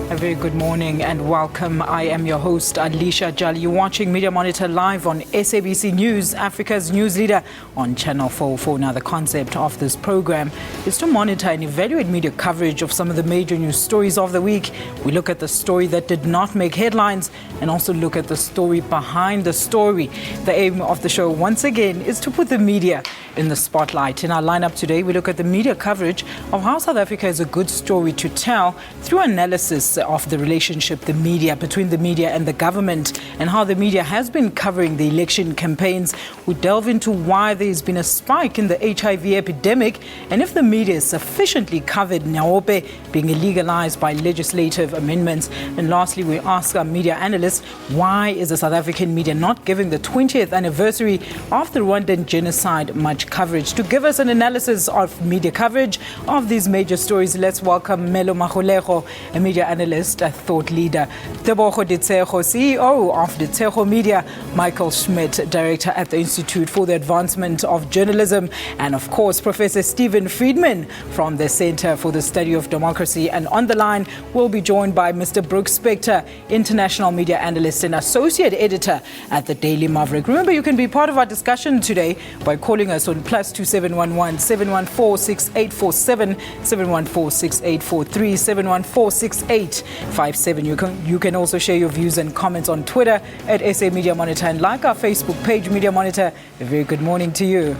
A very good morning and welcome. I am your host, Alicia Jali. You're watching Media Monitor live on SABC News, Africa's news leader on Channel 404. Now, the concept of this program is to monitor and evaluate media coverage of some of the major news stories of the week. We look at the story that did not make headlines and also look at the story behind the story. The aim of the show, once again, is to put the media in the spotlight. In our lineup today, we look at the media coverage of how South Africa is a good story to tell through analysis of the relationship between the media and the government and how the media has been covering the election campaigns. We delve into why there's been a spike in the HIV epidemic and if the media is sufficiently covered Naope being legalized by legislative amendments. And lastly, we ask our media analysts, why is the South African media not giving the 20th anniversary of the Rwandan genocide much coverage? To give us an analysis of media coverage of these major stories, let's welcome Melo Magolejo, a media analyst, a thought leader, Tebogo Ditsejo, CEO of Ditsejo Media, Michael Schmidt, director at the Institute for the Advancement of Journalism, and of course, Professor Stephen Friedman from the Center for the Study of Democracy. And on the line, we'll be joined by Mr. Brooks Spector, international media analyst and associate editor at the Daily Maverick. Remember, you can be part of our discussion today by calling us on +2711 714 6847, 714 6843, 714 6857. You can also share your views and comments on Twitter at SA Media Monitor and like our Facebook page, Media Monitor. A very good morning to you.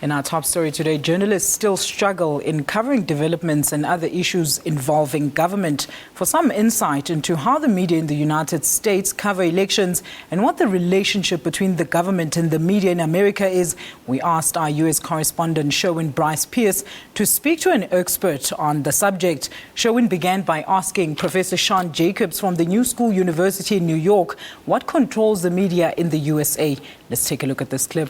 In our top story today, journalists still struggle in covering developments and other issues involving government. For some insight into how the media in the United States cover elections and what the relationship between the government and the media in America is, we asked our U.S. correspondent Sherwin Bryce Pierce to speak to an expert on the subject. Sherwin began by asking Professor Sean Jacobs from the New School University in New York what controls the media in the USA. Let's take a look at this clip.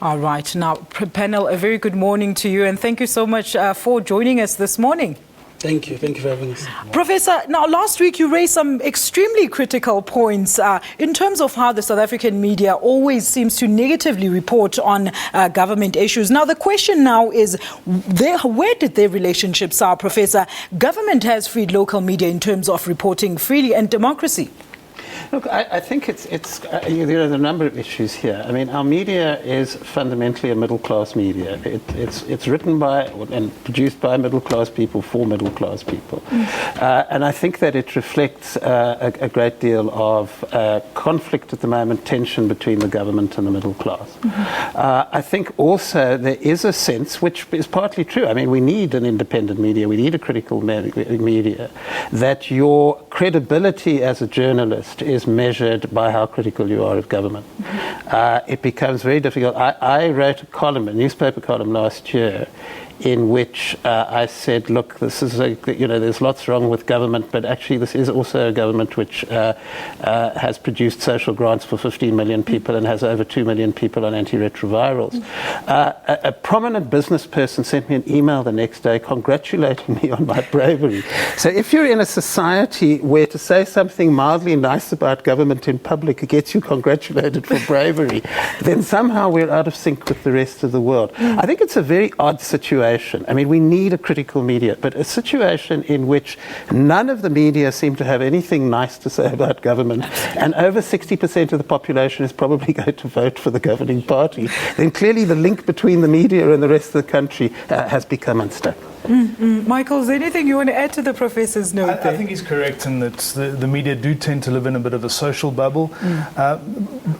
All right. Now, panel, a very good morning to you and thank you so much for joining us this morning. Thank you. Thank you for having us. Professor, now last week you raised some extremely critical points in terms of how the South African media always seems to negatively report on government issues. Now the question now is, where did their relationships are, Professor? Government has freed local media in terms of reporting freely and democracy. Look, I think there are a number of issues here. I mean, our media is fundamentally a middle-class media. It's written by and produced by middle-class people for middle-class people. And I think that it reflects a great deal of conflict at the moment, tension between the government and the middle class. I think also there is a sense, which is partly true, I mean, we need an independent media, we need a critical media, that your credibility as a journalist is measured by how critical you are of government. It becomes very difficult. I wrote a newspaper column last year in which I said, look, this is there's lots wrong with government, but actually this is also a government which has produced social grants for 15 million people and has over 2 million people on antiretrovirals. A prominent business person sent me an email the next day congratulating me on my bravery. So if you're in a society where to say something mildly nice about government in public gets you congratulated for bravery, then somehow we're out of sync with the rest of the world. I think it's a very odd situation. I mean, we need a critical media, but a situation in which none of the media seem to have anything nice to say about government, and over 60% of the population is probably going to vote for the governing party, then clearly the link between the media and the rest of the country has become unstuck. Michael, is there anything you want to add to the professor's note there? I think he's correct in that the media do tend to live in a bit of a social bubble.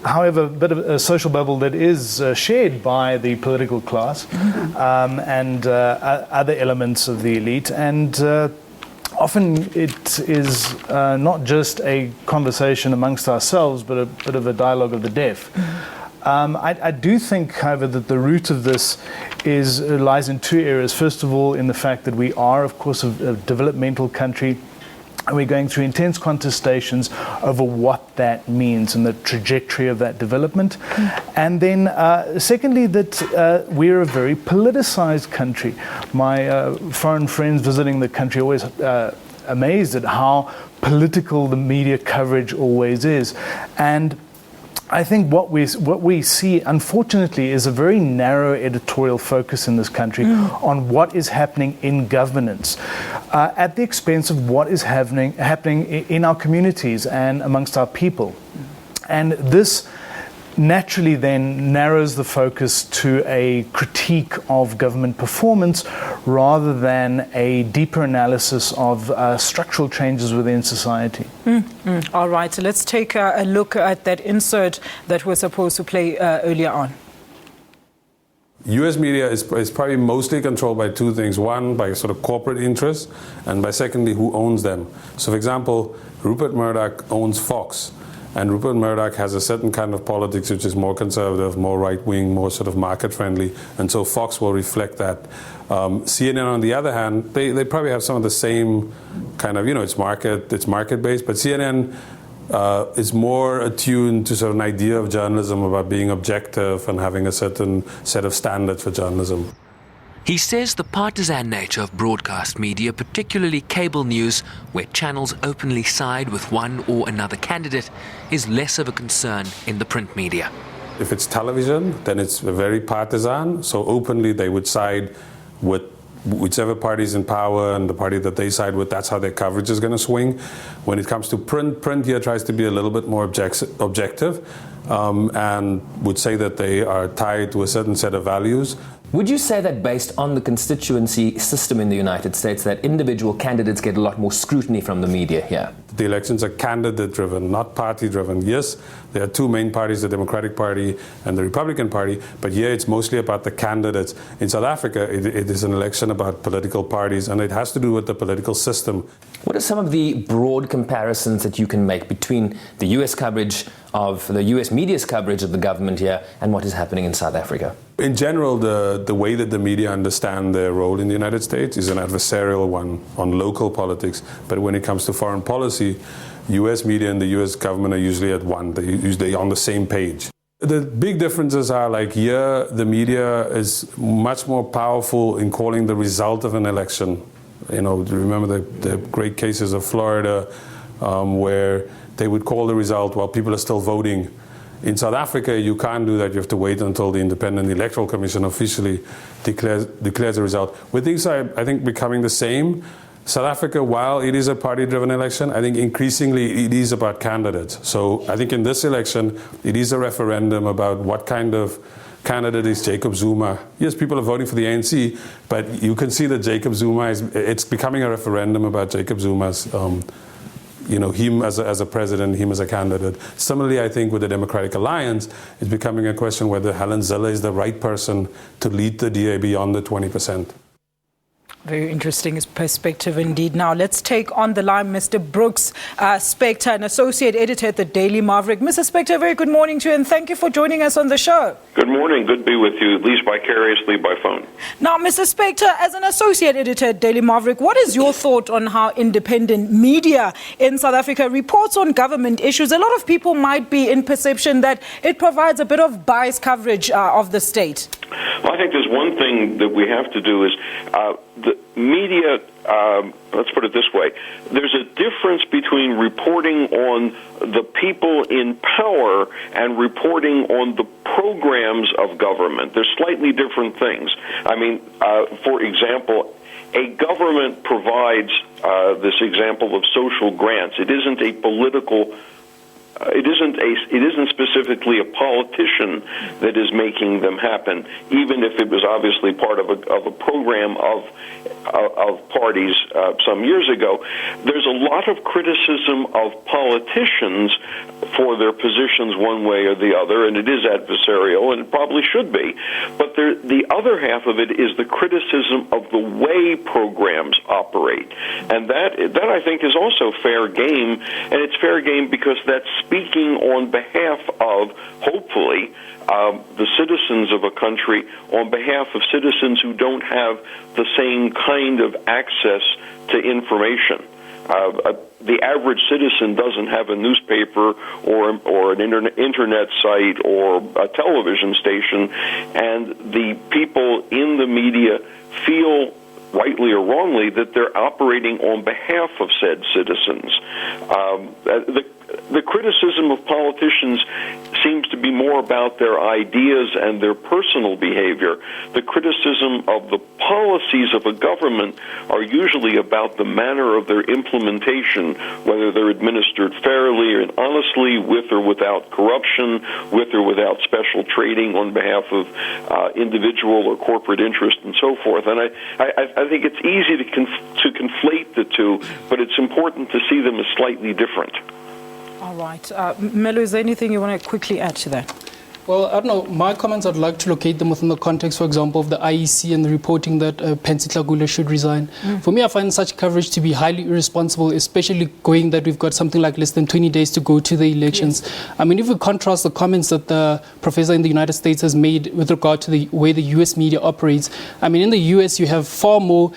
However, a bit of a social bubble that is shared by the political class and other elements of the elite. And often it is not just a conversation amongst ourselves, but a bit of a dialogue of the deaf. I do think, however, that the root of this lies in two areas. First of all, in the fact that we are, of course, a developmental country. And we're going through intense contestations over what that means and the trajectory of that development. And then, secondly, that we're a very politicized country. My foreign friends visiting the country are always amazed at how political the media coverage always is. And I think what we see, unfortunately, is a very narrow editorial focus in this country on what is happening in governance, at the expense of what is happening in our communities and amongst our people. And this naturally then narrows the focus to a critique of government performance rather than a deeper analysis of structural changes within society. All right, so let's take a look at that insert that we're supposed to play earlier on. U.S. media is probably mostly controlled by two things. One, by sort of corporate interests, and by secondly, who owns them. So, for example, Rupert Murdoch owns Fox. And Rupert Murdoch has a certain kind of politics which is more conservative, more right-wing, more sort of market-friendly, and so Fox will reflect that. CNN, on the other hand, they probably have some of the same kind of, it's market-based, but CNN is more attuned to sort of an idea of journalism about being objective and having a certain set of standards for journalism. He says the partisan nature of broadcast media, particularly cable news, where channels openly side with one or another candidate, is less of a concern in the print media. If it's television, then it's very partisan, so openly they would side with whichever party's in power, and the party that they side with, that's how their coverage is going to swing. When it comes to print here tries to be a little bit more objective and would say that they are tied to a certain set of values. Would you say that based on the constituency system in the United States, that individual candidates get a lot more scrutiny from the media here? The elections are candidate-driven, not party-driven. Yes, there are two main parties, the Democratic Party and the Republican Party, but here it's mostly about the candidates. In South Africa, it is an election about political parties, and it has to do with the political system. What are some of the broad comparisons that you can make between the US coverage of the US media's coverage of the government here and what is happening in South Africa? In general, the way that the media understand their role in the United States is an adversarial one on local politics. But when it comes to foreign policy, US media and the US government are usually at one. They're usually on the same page. The big differences are, like, here, the media is much more powerful in calling the result of an election. Remember the great cases of Florida where they would call the result while people are still voting. In South Africa, you can't do that. You have to wait until the Independent Electoral Commission officially declares the result. With things, I think, becoming the same. South Africa, while it is a party-driven election, I think increasingly it is about candidates. So I think in this election, it is a referendum about what kind of candidate is Jacob Zuma. Yes, people are voting for the ANC, but you can see that Jacob Zuma it's becoming a referendum about Jacob Zuma's him as a president, him as a candidate. Similarly, I think with the Democratic Alliance, it's becoming a question whether Helen Zille is the right person to lead the DA beyond the 20%. Very interesting perspective indeed. Now, let's take on the line Mr. Brooks Spector, an associate editor at the Daily Maverick. Mr. Spector, very good morning to you, and thank you for joining us on the show. Good morning. Good to be with you, at least vicariously by phone. Now, Mr. Spector, as an associate editor at Daily Maverick, what is your thought on how independent media in South Africa reports on government issues? A lot of people might be in perception that it provides a bit of biased coverage of the state. Well, I think there's one thing that we have to do is the media, let's put it this way, there's a difference between reporting on the people in power and reporting on the programs of government. They're slightly different things. I mean, for example, a government provides this example of social grants. It isn't a political it isn't specifically a politician that is making them happen, even if it was obviously part of a program of parties some years ago. There's a lot of criticism of politicians for their positions one way or the other, and it is adversarial, and it probably should be. But the other half of it is the criticism of the way programs operate, and that I think is also fair game, and it's fair game because that's speaking on behalf of, hopefully, the citizens of a country, on behalf of citizens who don't have the same kind of access to information. the average citizen doesn't have a newspaper or an internet site or a television station, and the people in the media feel, rightly or wrongly, that they're operating on behalf of said citizens. The criticism of politicians seems to be more about their ideas and their personal behavior. The criticism of the policies of a government are usually about the manner of their implementation, whether they're administered fairly and honestly, with or without corruption, with or without special trading on behalf of individual or corporate interest, and so forth. And I think it's easy to conflate the two, but it's important to see them as slightly different. All right. Melo, is there anything you want to quickly add to that? Well, I don't know. My comments, I'd like to locate them within the context, for example, of the IEC and the reporting that Pensi Tlakula should resign. For me, I find such coverage to be highly irresponsible, especially going that we've got something like less than 20 days to go to the elections. Yes. I mean, if we contrast the comments that the professor in the United States has made with regard to the way the U.S. media operates, I mean, in the U.S. you have far more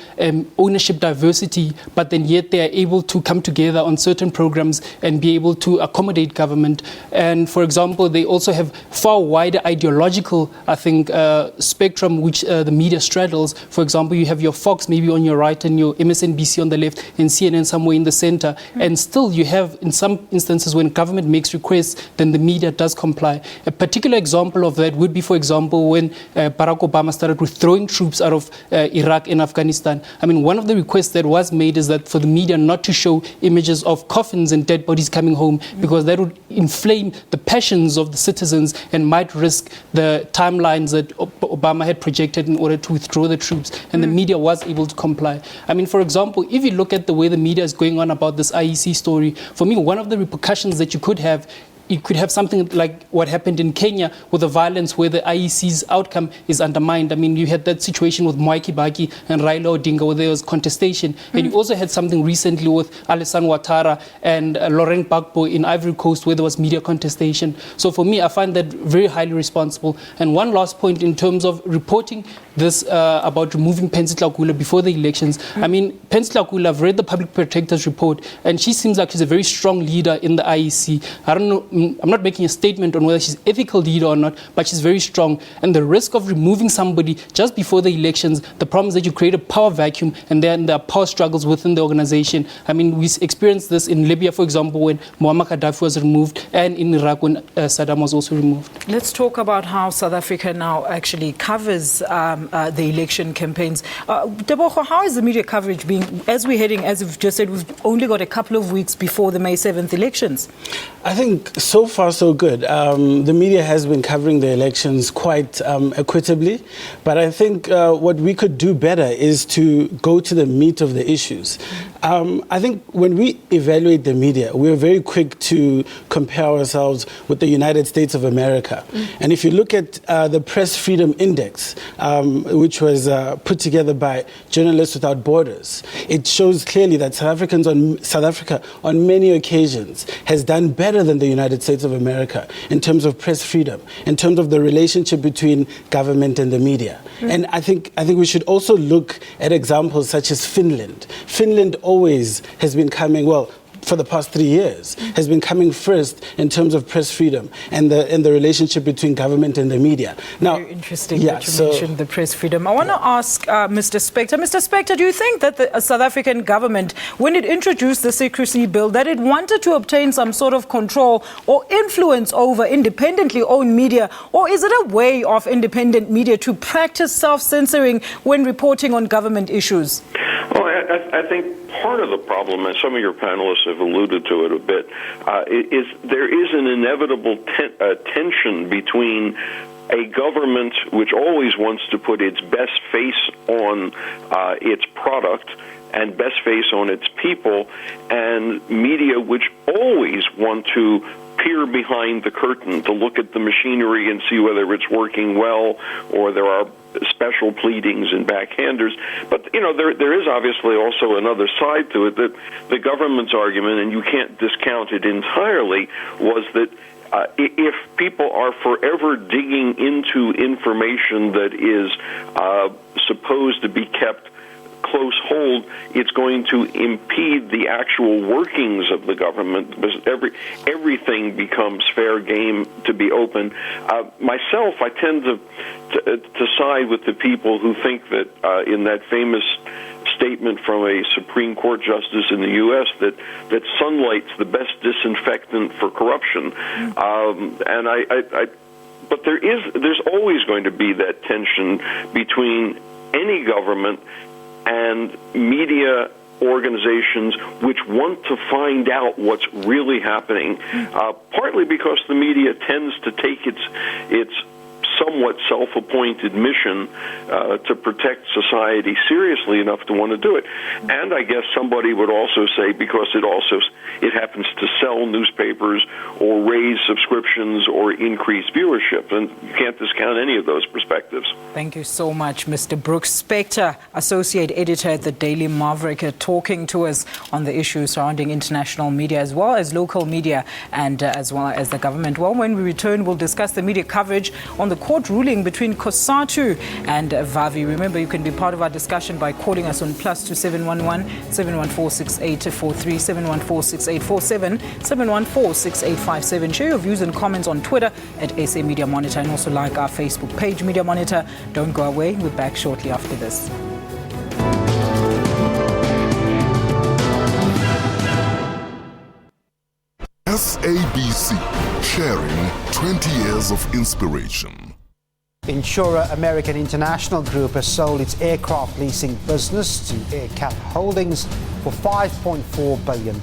ownership diversity, but then yet they are able to come together on certain programs and be able to accommodate government. And, for example, they also have far wider ideological, I think, spectrum which the media straddles. For example, you have your Fox maybe on your right and your MSNBC on the left and CNN somewhere in the center. And still you have, in some instances, when government makes requests, then the media does comply. A particular example of that would be, for example, when Barack Obama started withdrawing troops out of Iraq and Afghanistan. I mean, one of the requests that was made is that for the media not to show images of coffins and dead bodies coming home, because that would inflame the passions of the citizens and might risk the timelines that Obama had projected in order to withdraw the troops. And the media was able to comply. I mean, for example, if you look at the way the media is going on about this IEC story, for me, one of the repercussions that you could have, you could have something like what happened in Kenya with the violence where the IEC's outcome is undermined. I mean, you had that situation with Mwai Kibaki and Raila Odinga where there was contestation. And you also had something recently with Alassane Ouattara and Laurent Gbagbo in Ivory Coast where there was media contestation. So for me, I find that very highly responsible. And one last point in terms of reporting this about removing Pensi Tlakula before the elections. I mean, Pensi Tlakula, I've read the Public Protector's report, and she seems like she's a very strong leader in the IEC. I don't know, I'm not making a statement on whether she's an ethical leader or not, but she's very strong. And the risk of removing somebody just before the elections, the problem is that you create a power vacuum, and then there are power struggles within the organization. I mean, we experienced this in Libya, for example, when Muammar Gaddafi was removed, and in Iraq when Saddam was also removed. Let's talk about how South Africa now actually covers the election campaigns. Tebogo, how is the media coverage being, as we're heading, as you've just said, we've only got a couple of weeks before the May 7th elections? I think so far so good. The media has been covering the elections quite equitably, but I think what we could do better is to go to the meat of the issues. I think when we evaluate the media, we're very quick to compare ourselves with the United States of America. And if you look at the Press Freedom Index, which was put together by Journalists Without Borders, it shows clearly that South Africa on many occasions has done better than the United States of America in terms of press freedom, in terms of the relationship between government and the media. And I think we should also look at examples such as Finland. Finland always has been coming, well, for the past 3 years, has been coming first in terms of press freedom and the relationship between government and the media. Now, very interesting that you mentioned the press freedom. I want to ask Mr. Spector. Mr. Spector, do you think that the South African government, when it introduced the secrecy bill, that it wanted to obtain some sort of control or influence over independently owned media, or is it a way of independent media to practice self-censoring when reporting on government issues? Well, I think part of the problem, and some of your panelists have alluded to it a bit, is there is an inevitable tension between a government which always wants to put its best face on its product and best face on its people, and media which always want to peer behind the curtain to look at the machinery and see whether it's working well, or there are special pleadings and backhanders. But, you know, there is obviously also another side to it, that the government's argument, and you can't discount it entirely, was that if people are forever digging into information that is supposed to be kept close hold, it's going to impede the actual workings of the government, because everything becomes fair game to be open. Myself, I tend to side with the people who think that in that famous statement from a Supreme Court justice in the U.S. that sunlight's the best disinfectant for corruption, but there's always going to be that tension between any government and media organizations which want to find out what's really happening, partly because the media tends to take its somewhat self-appointed mission to protect society seriously enough to want to do it. And I guess somebody would also say because it happens to sell newspapers or raise subscriptions or increase viewership, and you can't discount any of those perspectives. Thank you so much, Mr. Brooks Spector, Associate Editor at the Daily Maverick, talking to us on the issues surrounding international media as well as local media and as well as the government. Well, when we return, we'll discuss the media coverage on the court ruling between COSATU and Vavi. Remember, you can be part of our discussion by calling us on +2 711 714 6843, 714 6847, 714 6857. Share your views and comments on Twitter at SA Media Monitor, and also like our Facebook page, Media Monitor. Don't go away. We're back shortly after this. SABC, sharing 20 years of inspiration. Insurer American International Group has sold its aircraft leasing business to AerCap Holdings for $5.4 billion.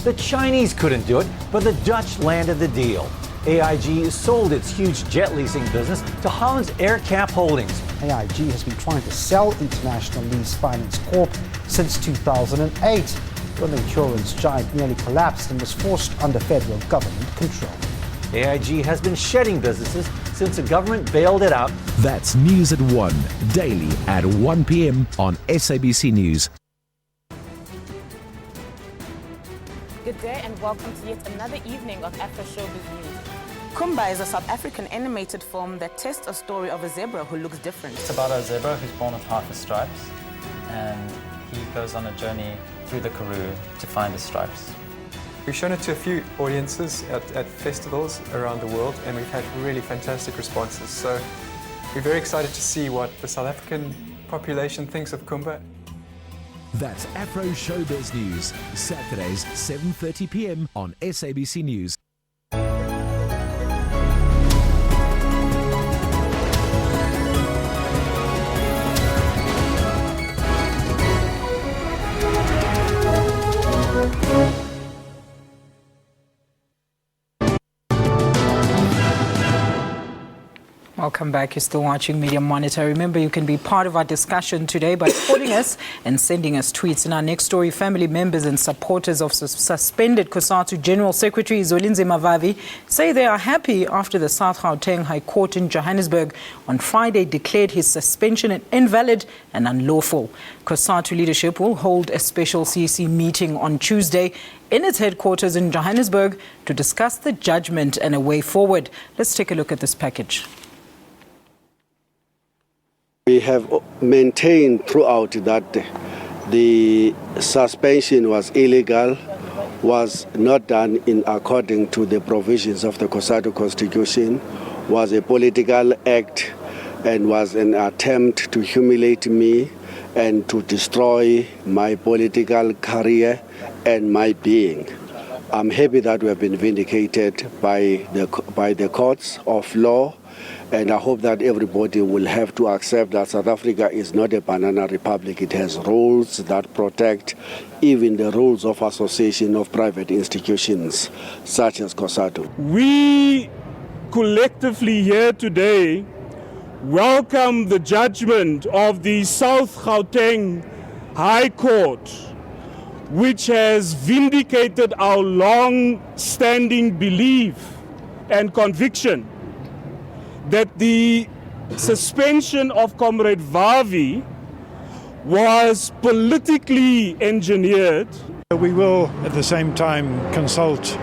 The Chinese couldn't do it, but the Dutch landed the deal. AIG sold its huge jet leasing business to Holland's AerCap Holdings. AIG has been trying to sell International Lease Finance Corp since 2008, when the insurance giant nearly collapsed and was forced under federal government control. AIG has been shedding businesses since the government bailed it out. That's News at 1, daily at 1 p.m. on SABC News. Good day and welcome to yet another evening of Afro Showbiz News. Kumba is a South African animated film that tells a story of a zebra who looks different. It's about a zebra who's born with half his stripes, and he goes on a journey through the Karoo to find his stripes. We've shown it to a few audiences at festivals around the world, and we've had really fantastic responses. So we're very excited to see what the South African population thinks of Kumba. That's Afro Showbiz News, Saturdays 7:30 p.m. on SABC News. Welcome back. You're still watching Media Monitor. Remember, you can be part of our discussion today by calling us and sending us tweets. In our next story, family members and supporters of suspended COSATU General Secretary Zwelinzima Mavavi say they are happy after the South Gauteng High Court in Johannesburg on Friday declared his suspension invalid and unlawful. COSATU leadership will hold a special CEC meeting on Tuesday in its headquarters in Johannesburg to discuss the judgment and a way forward. Let's take a look at this package. We have maintained throughout that the suspension was illegal, was not done in according to the provisions of the COSATU Constitution, was a political act, and was an attempt to humiliate me and to destroy my political career and my being. I'm happy that we have been vindicated by the courts of law, and I hope that everybody will have to accept that South Africa is not a banana republic. It has rules that protect even the rules of association of private institutions such as COSATU. We collectively here today welcome the judgment of the South Gauteng High Court, which has vindicated our long-standing belief and conviction that the suspension of Comrade Vavi was politically engineered. We will at the same time consult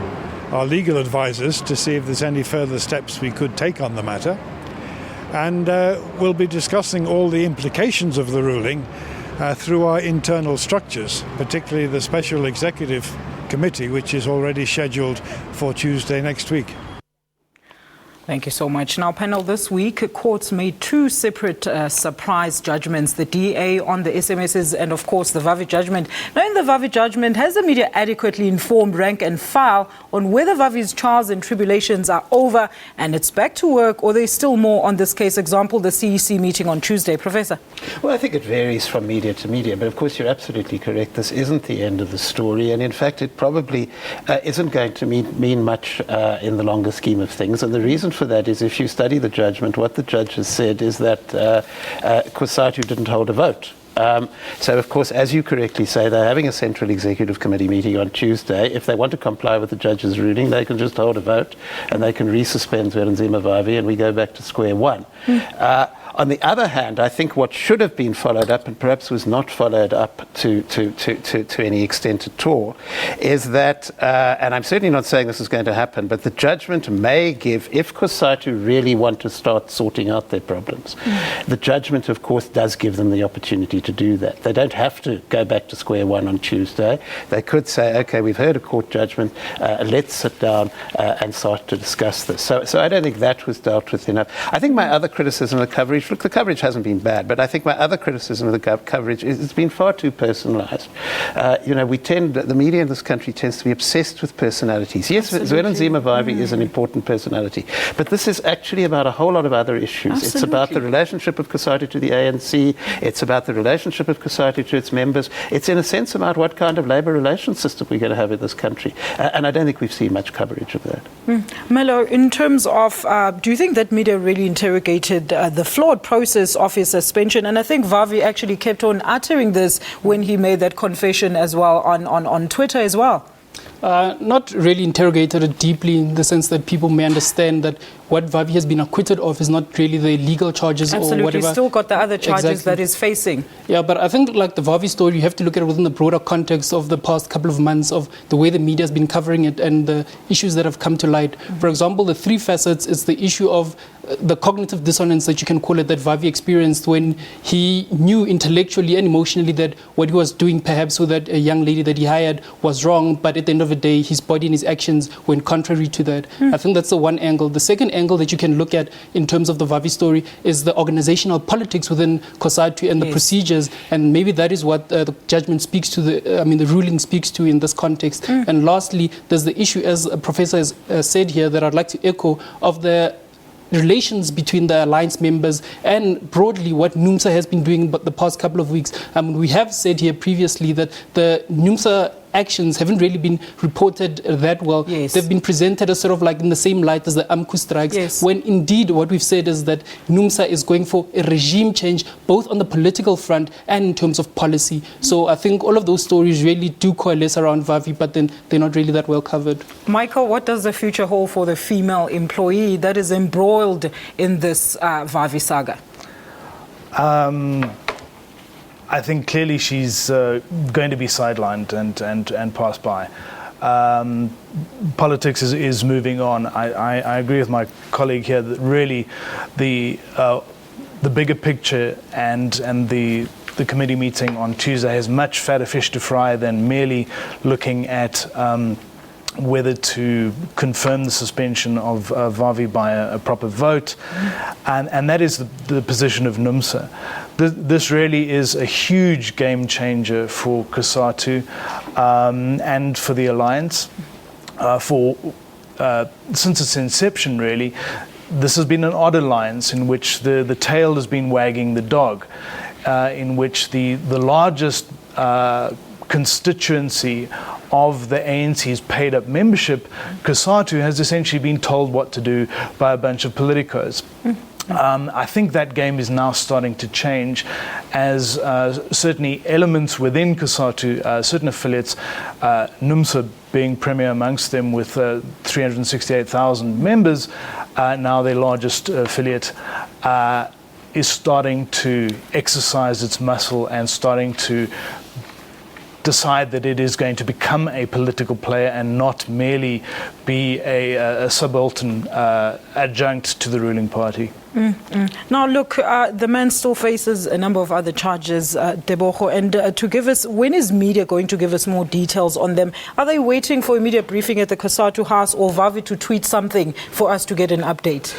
our legal advisors to see if there's any further steps we could take on the matter. And we'll be discussing all the implications of the ruling through our internal structures, particularly the Special Executive Committee, which is already scheduled for Tuesday next week. Thank you so much. Now, panel, this week, courts made two separate surprise judgments, the DA on the SMSs and, of course, the Vavi judgment. Now, in the Vavi judgment, has the media adequately informed rank and file on whether Vavi's trials and tribulations are over and it's back to work, or there's still more on this case? Example, the CEC meeting on Tuesday. Professor? Well, I think it varies from media to media, but of course you're absolutely correct. This isn't the end of the story, and in fact it probably isn't going to mean much in the longer scheme of things. And the reason for that is, if you study the judgment, what the judge has said is that COSATU didn't hold a vote. So, of course, as you correctly say, they're having a Central Executive Committee meeting on Tuesday. If they want to comply with the judge's ruling, they can just hold a vote and they can resuspend Zwelinzima Vavi and we go back to square one. On the other hand, I think what should have been followed up, and perhaps was not followed up to any extent at all, is that, and I'm certainly not saying this is going to happen, but the judgment may give, if COSATU really want to start sorting out their problems, the judgment, of course, does give them the opportunity to do that. They don't have to go back to square one on Tuesday. They could say, okay, we've heard a court judgment, let's sit down and start to discuss this. So I don't think that was dealt with enough. I think my other criticism of the coverage, look, the coverage hasn't been bad, but I think my other criticism of the coverage is it's been far too personalised. The media in this country tends to be obsessed with personalities. Yes, Zwelinzima Vavi is an important personality, but this is actually about a whole lot of other issues. Absolutely. It's about the relationship of COSATU to the ANC. It's about the relationship of COSATU to its members. It's in a sense about what kind of labour relations system we're going to have in this country. And I don't think we've seen much coverage of that. Melo, in terms of, do you think that media really interrogated the flawed process of his suspension? And I think Vavi actually kept on uttering this when he made that confession as well on Twitter as well. Not really interrogated it deeply, in the sense that people may understand that what Vavi has been acquitted of is not really the legal charges. Absolutely. Or whatever. He's still got the other charges that he's facing. Yeah, but I think like the Vavi story, you have to look at it within the broader context of the past couple of months of the way the media has been covering it and the issues that have come to light. For example, the three facets is the issue of the cognitive dissonance that you can call it, that Vavi experienced when he knew intellectually and emotionally that what he was doing perhaps with that young lady that he hired was wrong, but at the end of the day his body and his actions went contrary to that. I think that's the one angle. The second angle that you can look at in terms of the Vavi story is the organizational politics within COSATU and the procedures, and maybe that is what the judgment speaks to, the ruling speaks to in this context. And lastly, there's the issue, as a professor has said here, that I'd like to echo, of the relations between the alliance members and broadly what NUMSA has been doing the past couple of weeks. We have said here previously that the NUMSA actions haven't really been reported that well. They've been presented as sort of like in the same light as the AMKU strikes, when indeed what we've said is that NUMSA is going for a regime change both on the political front and in terms of policy. So I think all of those stories really do coalesce around Vavi, but then they're not really that well covered. Michael, what does the future hold for the female employee that is embroiled in this Vavi saga? I think clearly she's going to be sidelined and passed by. Politics is moving on. I agree with my colleague here that really the bigger picture and the committee meeting on Tuesday has much fatter fish to fry than merely looking at whether to confirm the suspension of Vavi by a proper vote, and that is the position of NUMSA. This really is a huge game changer for COSATU and for the alliance. Since its inception, really, this has been an odd alliance in which the tail has been wagging the dog, in which the largest constituency of the ANC's paid-up membership, COSATU, has essentially been told what to do by a bunch of politicos. I think that game is now starting to change as certainly elements within COSATU, certain affiliates, NUMSA being premier amongst them with 368,000 members, now their largest affiliate, is starting to exercise its muscle and starting to decide that it is going to become a political player and not merely be a subaltern adjunct to the ruling party. Now, look, the man still faces a number of other charges, Debogo, and to give us, when is media going to give us more details on them? Are they waiting for a media briefing at the COSATU house or Vavi to tweet something for us to get an update?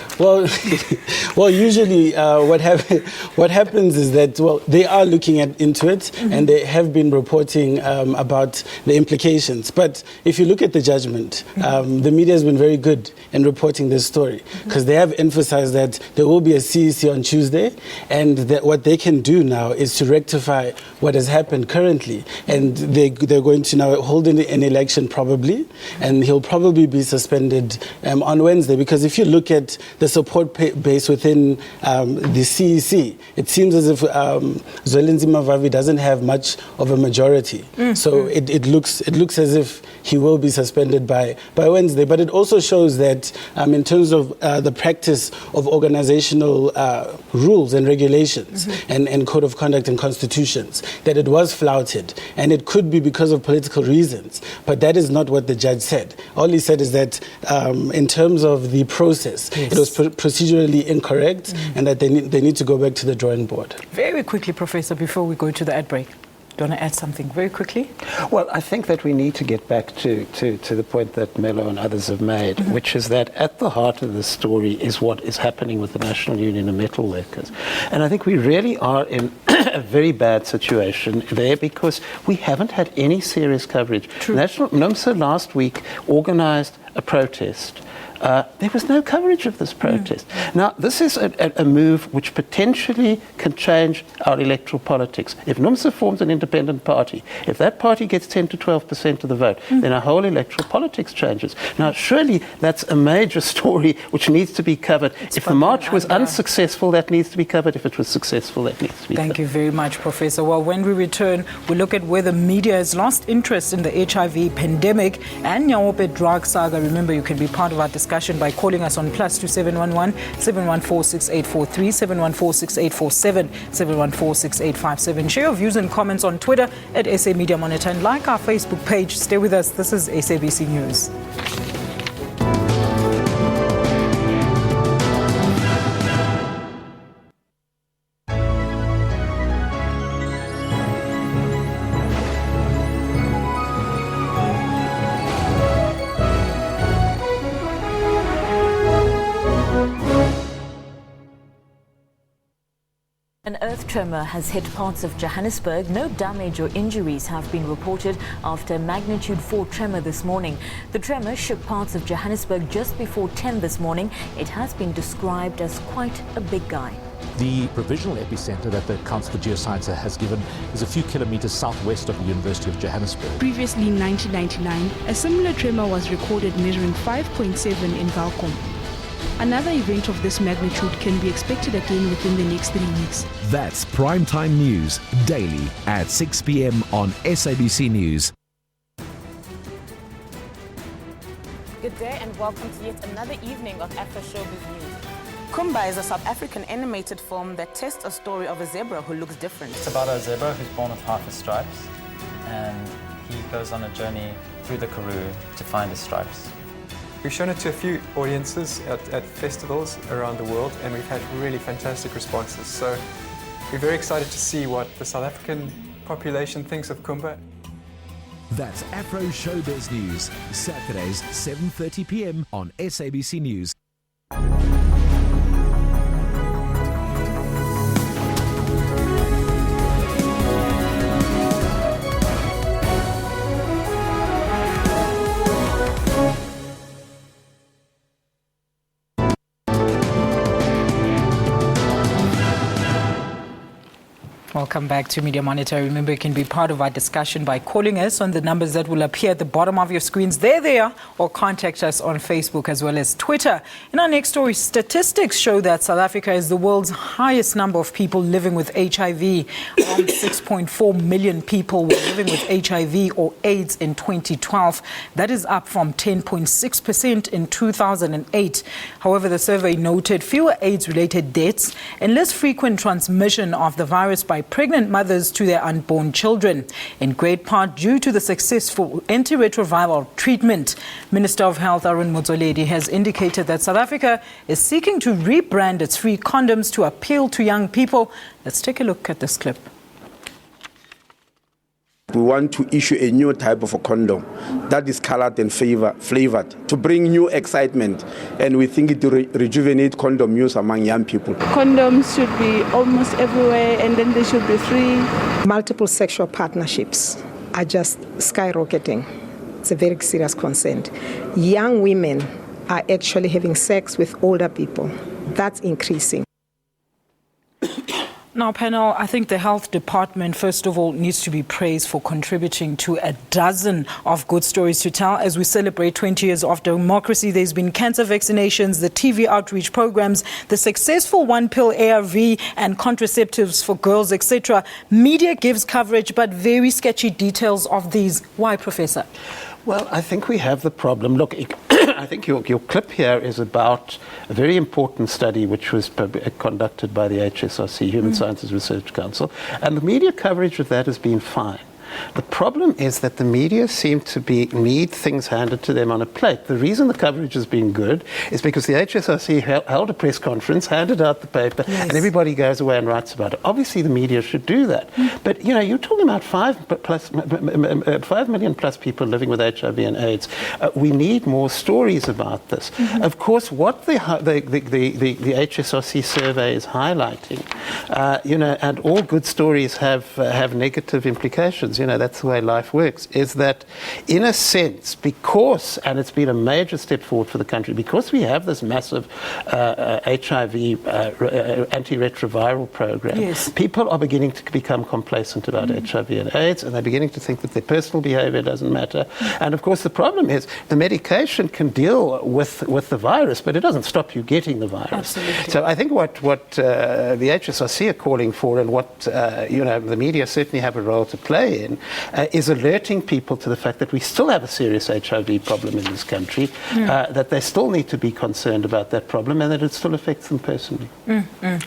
Well, usually what happens is that, well, they are looking into it and they have been reporting about the implications. But if you look at the judgment, the media has been very good in reporting this story because they have emphasized that there will be a CEC on Tuesday and that what they can do now is to rectify what has happened currently. And they're going to now hold an election probably, and he'll probably be suspended on Wednesday, because if you look at the support base within the CEC, it seems as if Zwelinzima Vavi doesn't have much of a majority. So it looks as if he will be suspended by Wednesday. But it also shows that in terms of the practice of organizational rules and regulations and code of conduct and constitutions, that it was flouted, and it could be because of political reasons. But that is not what the judge said. All he said is that in terms of the process, it was procedurally incorrect, and that they need to go back to the drawing board. Very quickly, Professor, before we go to the ad break. Do you want to add something very quickly? Well, I think that we need to get back to the point that Melo and others have made, which is that at the heart of the story is what is happening with the National Union of Metal Workers. And I think we really are in a very bad situation there because we haven't had any serious coverage. National NUMSA last week organized a protest. There was no coverage of this protest. Now, this is a move which potentially can change our electoral politics. If NUMSA forms an independent party, if that party gets 10 to 12% of the vote, then our whole electoral politics changes. Now, surely that's a major story which needs to be covered. If the march was unsuccessful, that needs to be covered. If it was successful, that needs to be covered. Thank you very much, Professor. Well, when we return, we look at where the media has lost interest in the HIV pandemic and Nyaope drug saga. Remember, you can be part of our discussion by calling us on +2 711 714 6843, 714 6847, 714 6857. Share your views and comments on Twitter at SA Media Monitor and like our Facebook page. Stay with us. This is SABC News. An earth tremor has hit parts of Johannesburg. No damage or injuries have been reported after a magnitude 4 tremor this morning. The tremor shook parts of Johannesburg just before 10 this morning. It has been described as quite a big guy. The provisional epicenter that the Council for Geoscience has given is a few kilometers southwest of the University of Johannesburg. Previously in 1999, a similar tremor was recorded measuring 5.7 in Valcom. Another event of this magnitude can be expected again within the next 3 weeks. That's Primetime News, daily at 6 p.m. on SABC News. Good day and welcome to yet another evening of Afro Showbiz News. Kumba is a South African animated film that tells a story of a zebra who looks different. It's about a zebra who's born with half his stripes, and he goes on a journey through the Karoo to find his stripes. We've shown it to a few audiences at festivals around the world, and we've had really fantastic responses. So we're very excited to see what the South African population thinks of Kumba. That's Afro Showbiz News, Saturdays 7:30 p.m. on SABC News. Welcome back to Media Monitor. Remember, you can be part of our discussion by calling us on the numbers that will appear at the bottom of your screens. There they are, or contact us on Facebook as well as Twitter. In our next story, statistics show that South Africa is the world's highest number of people living with HIV. Around 6.4 million people were living with HIV or AIDS in 2012. That is up from 10.6% in 2008. However, the survey noted fewer AIDS-related deaths and less frequent transmission of the virus by pregnant mothers to their unborn children, in great part due to the successful antiretroviral treatment. Minister of Health Arun Motsoaledi has indicated that South Africa is seeking to rebrand its free condoms to appeal to young people. Let's take a look at this clip. We want to issue a new type of a condom that is colored and flavored to bring new excitement, and we think it will rejuvenate condom use among young people. Condoms should be almost everywhere, and then they should be free. Multiple sexual partnerships are just skyrocketing. It's a very serious concern. Young women are actually having sex with older people. That's increasing. Now, panel, I think the health department, first of all, needs to be praised for contributing to a dozen of good stories to tell. As we celebrate 20 years of democracy, there's been cancer vaccinations, the TV outreach programs, the successful one-pill ARV and contraceptives for girls, etc. Media gives coverage, but very sketchy details of these. Why, Professor? Well, I think we have the problem. Look, I think your clip here is about a very important study which was conducted by the HSRC, Human Sciences Research Council, and the media coverage of that has been fine. The problem is that the media seem to need things handed to them on a plate. The reason the coverage has been good is because the HSRC held a press conference, handed out the paper, and everybody goes away and writes about it. Obviously, the media should do that. But, you know, you're talking about 5 million plus people living with HIV and AIDS. We need more stories about this. Of course, what the HSRC survey is highlighting, you know, and all good stories have negative implications. You know, that's the way life works, is that in a sense, because, and it's been a major step forward for the country, because we have this massive HIV antiretroviral program, people are beginning to become complacent about HIV and AIDS, and they're beginning to think that their personal behavior doesn't matter. And of course, the problem is the medication can deal with the virus, but it doesn't stop you getting the virus. Absolutely. So I think what the HSRC are calling for, and what you know, the media certainly have a role to play in, is alerting people to the fact that we still have a serious HIV problem in this country, that they still need to be concerned about that problem, and that it still affects them personally.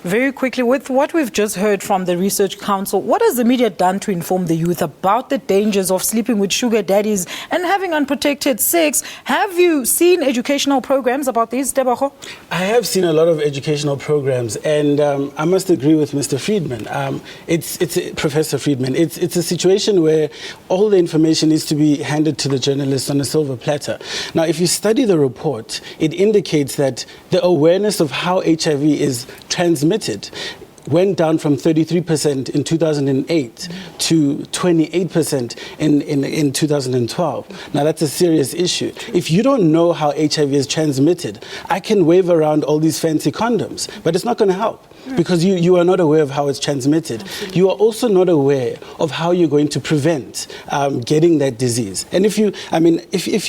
Very quickly, with what we've just heard from the Research Council, what has the media done to inform the youth about the dangers of sleeping with sugar daddies and having unprotected sex? Have you seen educational programs about these, Tebogo? I have seen a lot of educational programs, and I must agree with Mr. Friedman. It's Professor Friedman. It's a situation where all the information needs to be handed to the journalists on a silver platter. Now, if you study the report, it indicates that the awareness of how HIV is transmitted went down from 33% in 2008 to 28% in 2012. Now, that's a serious issue. If you don't know how HIV is transmitted, I can wave around all these fancy condoms, but it's not going to help. Because you are not aware of how it's transmitted. Absolutely. You are also not aware of how you're going to prevent getting that disease. And if you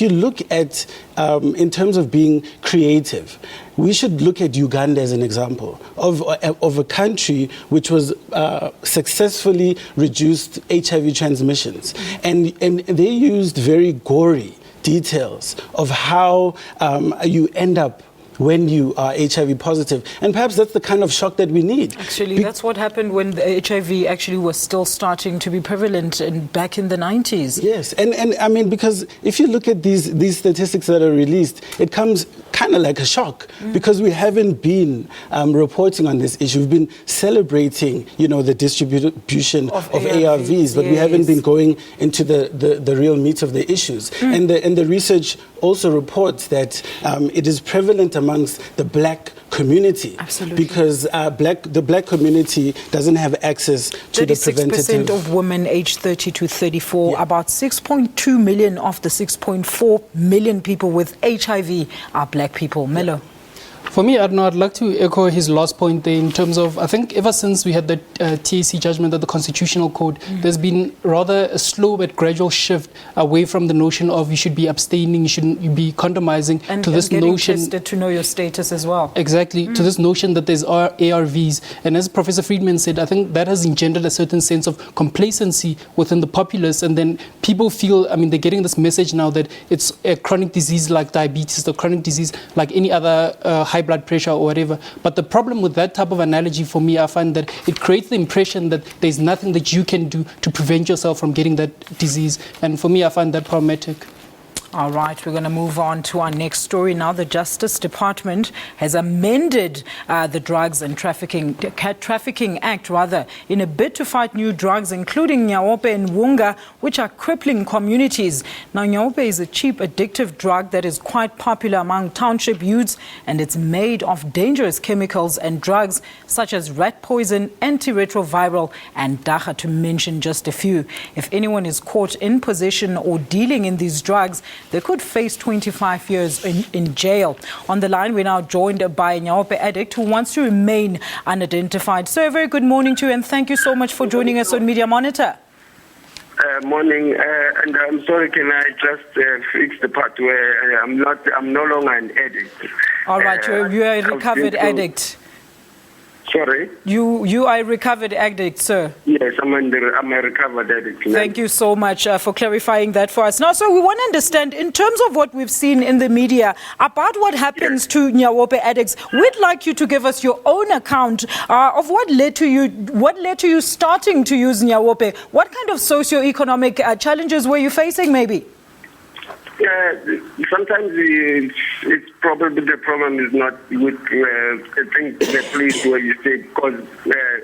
look at, in terms of being creative, we should look at Uganda as an example of a country which was successfully reduced HIV transmissions. And they used very gory details of how you end up when you are HIV positive. And perhaps that's the kind of shock that we need. Actually, that's what happened when the HIV actually was still starting to be prevalent back in the 90s. Yes, and I mean, because if you look at these statistics that are released, it comes kind of like a shock, because we haven't been reporting on this issue. We've been celebrating, you know, the distribution of ARVs, but we haven't been going into the real meat of the issues. And the research also reports that it is prevalent amongst the black community. Absolutely. Because the black community doesn't have access to the preventative. 36% of women aged 30 to 34, about 6.2 million of the 6.4 million people with HIV are black people. Melo. For me, I'd like to echo his last point there in terms of, I think ever since we had the TAC judgment at the Constitutional Court, there's been rather a slow but gradual shift away from the notion of you should be abstaining, you shouldn't be condomising, and to this notion tested to know your status as well. Exactly, to this notion that there's ARVs. And as Professor Friedman said, I think that has engendered a certain sense of complacency within the populace, and then people feel, I mean, they're getting this message now that it's a chronic disease like diabetes, the chronic disease like any other high blood pressure or whatever. But the problem with that type of analogy for me, I find that it creates the impression that there's nothing that you can do to prevent yourself from getting that disease. And for me, I find that problematic. All right, we're going to move on to our next story now. The Justice Department has amended the Drugs and Trafficking Act, in a bid to fight new drugs, including nyaope and wunga, which are crippling communities. Now, nyaope is a cheap, addictive drug that is quite popular among township youths, and it's made of dangerous chemicals and drugs such as rat poison, antiretroviral, and dacha, to mention just a few. If anyone is caught in possession or dealing in these drugs, they could face 25 years in jail. On the line, we're now joined by a nyaope addict who wants to remain unidentified. Sir, very good morning to you, and thank you so much for joining us on Media Monitor. Morning, and I'm sorry, can I just fix the part where I'm no longer an addict. All right, you are a recovered addict. Sorry? You are a recovered addict, sir. Yes, I'm a recovered addict. Thank you so much for clarifying that for us. Now, so we want to understand, in terms of what we've seen in the media about what happens to nyaope addicts, we'd like you to give us your own account of what led to you starting to use nyaope. What kind of socio-economic challenges were you facing, maybe? Sometimes it's probably the problem is not with I think the place where you stay, because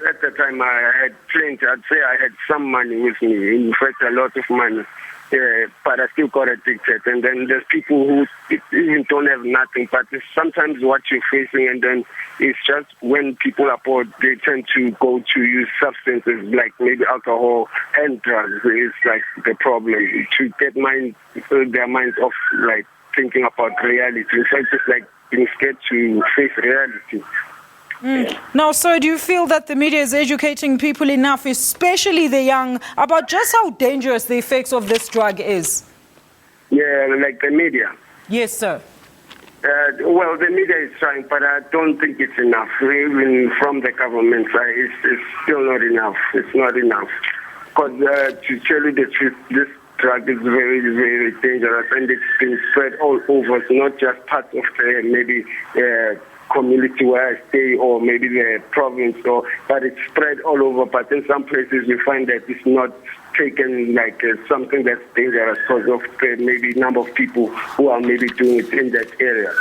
at the time I had plenty. I'd say I had some money with me, in fact a lot of money, but I still got addicted. And then there's people who even don't have nothing, but it's sometimes what you're facing, and then it's just when people are bored, they tend to go to use substances like maybe alcohol and drugs. It's like the problem, to get their minds off like thinking about reality. In fact, it's like being scared to face reality. Now, sir, do you feel that the media is educating people enough, especially the young, about just how dangerous the effects of this drug is? Yeah, like the media. Yes, sir. Well, the media is trying, but I don't think it's enough. Even from the government side, it's still not enough. It's not enough. Because to tell you the truth, this drug is very, very dangerous, and it's been spread all over. It's not just parts of the maybe community where I stay, or maybe the province, but it's spread all over. But in some places you find that it's not taken like something that's dangerous because of the maybe number of people who are maybe doing it in that area.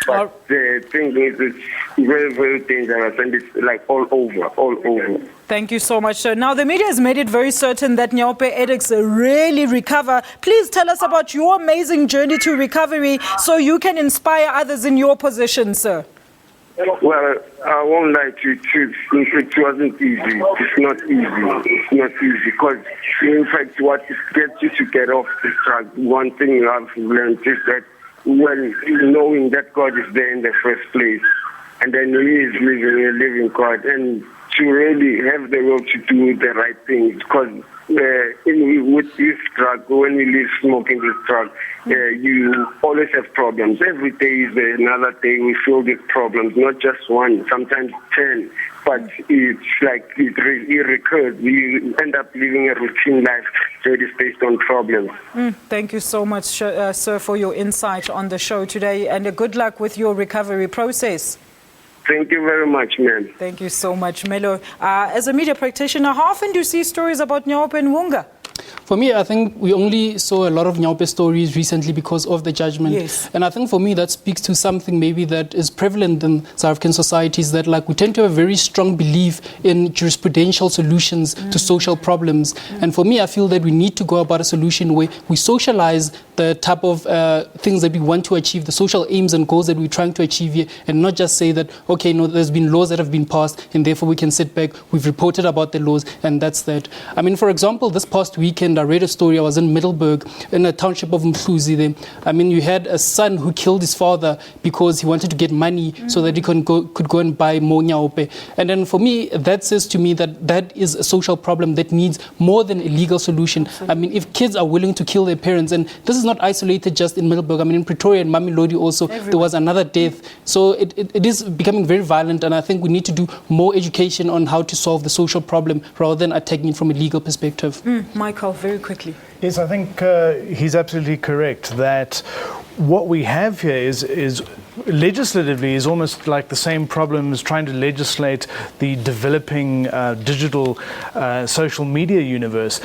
But the thing is, it's very, very dangerous, and it's like all over. Thank you so much, sir. Now, the media has made it very certain that nyaope addicts really recover. Please tell us about your amazing journey to recovery so you can inspire others in your position, sir. Well, I won't lie to you. It wasn't easy. It's not easy. It's not easy because, in fact, what gets you to get off this drug, one thing I've learned is that knowing that God is there in the first place, and then He is living God, and to really have the will to do the right things, because with this drug, when we leave smoking this drug, you always have problems. Every day is another day we feel these problems, not just one, sometimes 10. But it's like it recurs. You end up living a routine life that is based on problems. Thank you so much, sir, for your insight on the show today, and good luck with your recovery process. Thank you very much, ma'am. Thank you so much, Melo. As a media practitioner, how often do you see stories about nyaope and wunga? For me, I think we only saw a lot of nyaope stories recently because of the judgment. Yes. And I think for me that speaks to something maybe that is prevalent in South African societies, that like we tend to have a very strong belief in jurisprudential solutions to social problems. And for me, I feel that we need to go about a solution where we socialize the type of things that we want to achieve, the social aims and goals that we're trying to achieve here, and not just say that, okay, no, there's been laws that have been passed and therefore we can sit back, we've reported about the laws, and that's that. I mean, for example, this past weekend I read a story. I was in Middelburg, in a township of Mhluzi there. I mean, you had a son who killed his father because he wanted to get money so that he could go and buy more nyaope. And then for me, that says to me that that is a social problem that needs more than a legal solution. I mean, if kids are willing to kill their parents, and this is not isolated just in Middelburg. I mean, in Pretoria and Mamelodi also, there was another death. So it is becoming very violent, and I think we need to do more education on how to solve the social problem rather than attacking it from a legal perspective. Michael, very quickly. Yes, I think he's absolutely correct that what we have here is legislatively is almost like the same problem as trying to legislate the developing digital social media universe.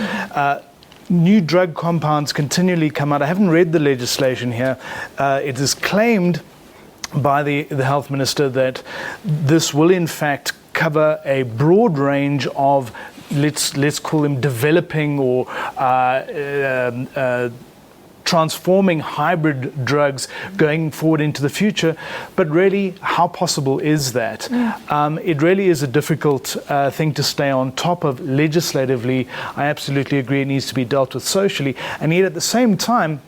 New drug compounds continually come out. I haven't read the legislation here. It is claimed by the health minister that this will in fact cover a broad range of, let's call them developing or transforming hybrid drugs going forward into the future. But really, how possible is that? It really is a difficult thing to stay on top of legislatively. I absolutely agree it needs to be dealt with socially. And yet at the same time,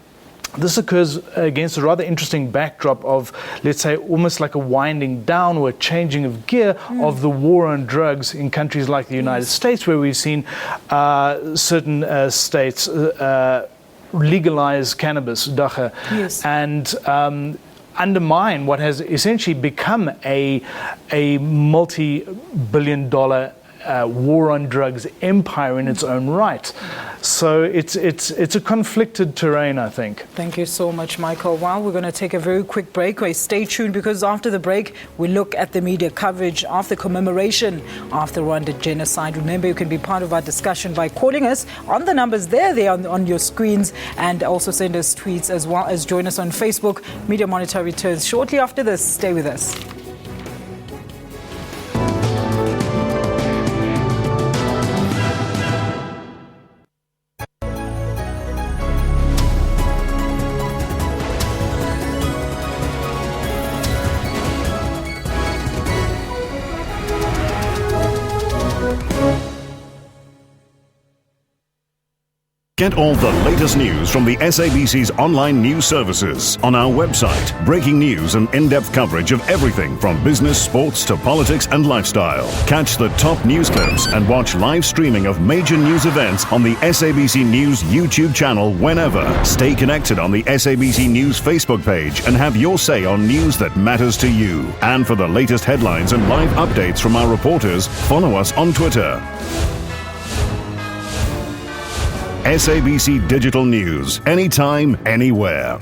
this occurs against a rather interesting backdrop of, let's say, almost like a winding down or a changing of gear of the war on drugs in countries like the United States, where we've seen certain states legalize cannabis, dacha, and undermine what has essentially become a multi-billion-dollar war on drugs empire in its own right. So it's a conflicted terrain, I think. Thank you so much, Michael. Well, we're going to take a very quick break. Stay tuned, because after the break, we look at the media coverage of the commemoration of the Rwanda genocide. Remember, you can be part of our discussion by calling us on the numbers there on your screens, and also send us tweets, as well as join us on Facebook. Media Monitor returns shortly after this. Stay with us. Get all the latest news from the SABC's online news services on our website. Breaking news and in-depth coverage of everything from business, sports to politics and lifestyle. Catch the top news clips and watch live streaming of major news events on the SABC News YouTube channel whenever. Stay connected on the SABC News Facebook page and have your say on news that matters to you. And for the latest headlines and live updates from our reporters, follow us on Twitter. SABC Digital News, anytime, anywhere.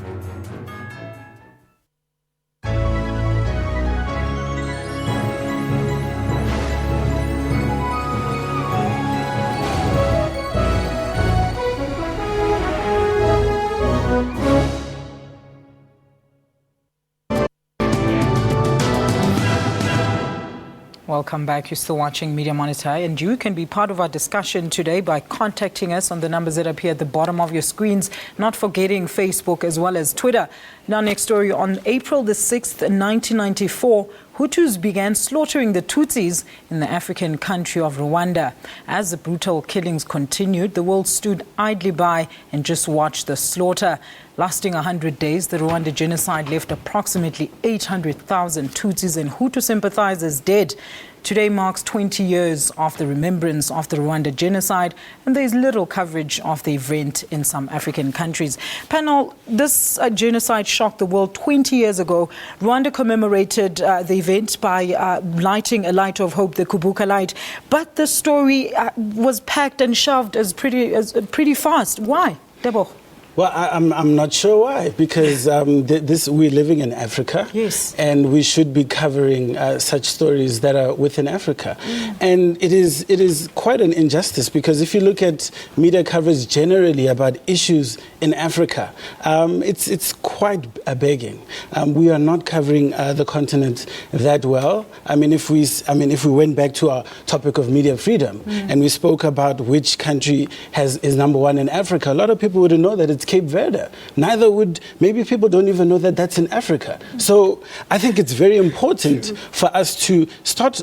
Welcome back. You're still watching Media Monitor, and you can be part of our discussion today by contacting us on the numbers that appear at the bottom of your screens, not forgetting Facebook as well as Twitter. Now, next story. On April the 6th, 1994, Hutus began slaughtering the Tutsis in the African country of Rwanda. As the brutal killings continued, the world stood idly by and just watched the slaughter. Lasting 100 days, the Rwanda genocide left approximately 800,000 Tutsis and Hutu sympathizers dead. Today marks 20 years of the remembrance of the Rwanda genocide, and there is little coverage of the event in some African countries. Panel, this genocide shocked the world 20 years ago. Rwanda commemorated the event by lighting a light of hope, the Kubuka light, but the story was packed and shelved as pretty fast. Why, Debo? Well, I'm not sure why, because we're living in Africa, yes, and we should be covering such stories that are within Africa. And it is quite an injustice, because if you look at media coverage generally about issues in Africa, it's quite a begging. We are not covering the continent that well. If we went back to our topic of media freedom and we spoke about which country is number one in Africa, a lot of people wouldn't know that it's Cape Verde. Maybe people don't even know that that's in Africa. So I think it's very important for us to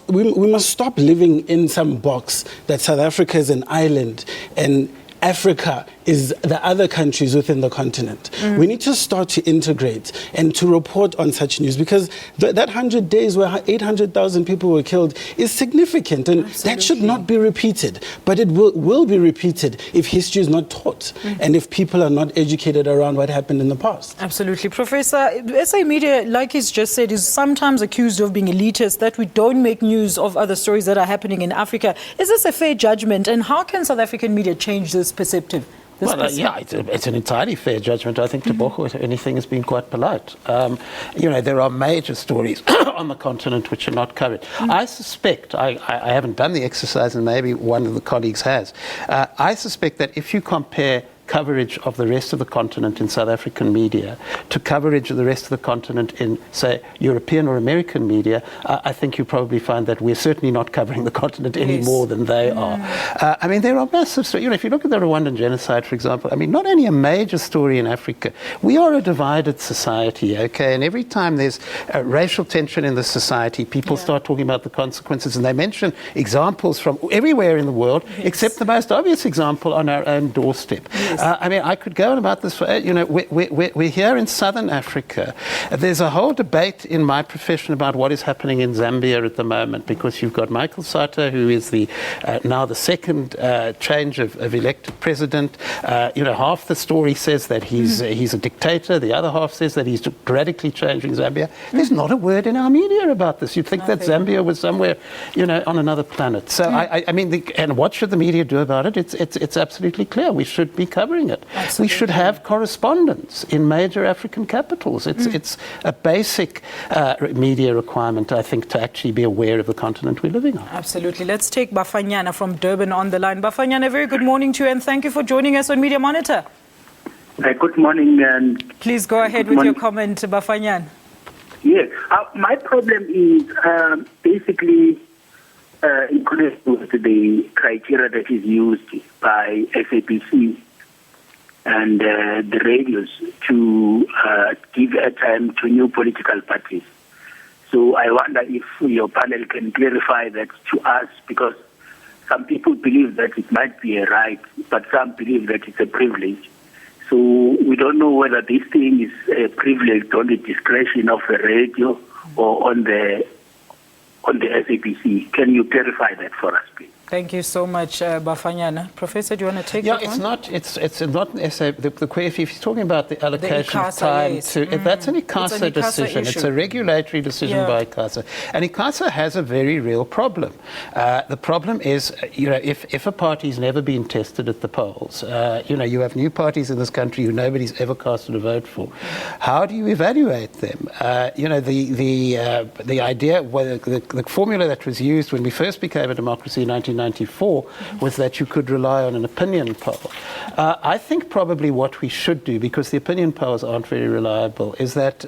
we must stop living in some box that South Africa is an island and Africa is the other countries within the continent. We need to start to integrate and to report on such news, because that 100 days where 800,000 people were killed is significant, and that should not be repeated. But it will be repeated if history is not taught and if people are not educated around what happened in the past. Absolutely. Professor, SA media, like he's just said, is sometimes accused of being elitist, that we don't make news of other stories that are happening in Africa. Is this a fair judgment, and how can South African media change this perspective? It's an entirely fair judgment. I think Tebogo, if anything, has been quite polite. There are major stories on the continent which are not covered. I suspect, I haven't done the exercise, and maybe one of the colleagues has, I suspect that if you compare coverage of the rest of the continent in South African media to coverage of the rest of the continent in, say, European or American media, I think you probably find that we're certainly not covering the continent any more than they are. There are massive stories. If you look at the Rwandan genocide, for example, not only a major story in Africa, we are a divided society, okay? And every time there's racial tension in the society, people start talking about the consequences, and they mention examples from everywhere in the world, except the most obvious example on our own doorstep. I could go on about this for, we're here in southern Africa. There's a whole debate in my profession about what is happening in Zambia at the moment, because you've got Michael Sata, who is now the second change of elected president. Half the story says that he's a dictator. The other half says that he's radically changing Zambia. There's not a word in our media about this. You'd think that Zambia was somewhere, on another planet. So, and what should the media do about it? It's absolutely clear. We should be covering it. Absolutely. We should have correspondence in major African capitals. It's a basic media requirement, I think, to actually be aware of the continent we're living on. Absolutely. Let's take Bafanyana from Durban on the line. Bafanyana, very good morning to you, and thank you for joining us on Media Monitor. Good morning. And please go ahead with your comment, Bafanyana. Yes. My problem is basically in connection with the criteria that is used by SABC and the radios to give airtime to new political parties. So I wonder if your panel can clarify that to us, because some people believe that it might be a right, but some believe that it's a privilege. So we don't know whether this thing is a privilege on the discretion of the radio or on the SABC. Can you clarify that for us, please? Thank you so much, Bafanyana. Professor, do you want to take that one? It's not an essay. If you're talking about the allocation of time that's an ICASA decision. It's a regulatory decision by ICASA. And ICASA has a very real problem. The problem is, if a party's never been tested at the polls, you have new parties in this country who nobody's ever casted a vote for. How do you evaluate them? The idea, the formula that was used when we first became a democracy in 1994 was that you could rely on an opinion poll. I think probably what we should do, because the opinion polls aren't very reliable, is that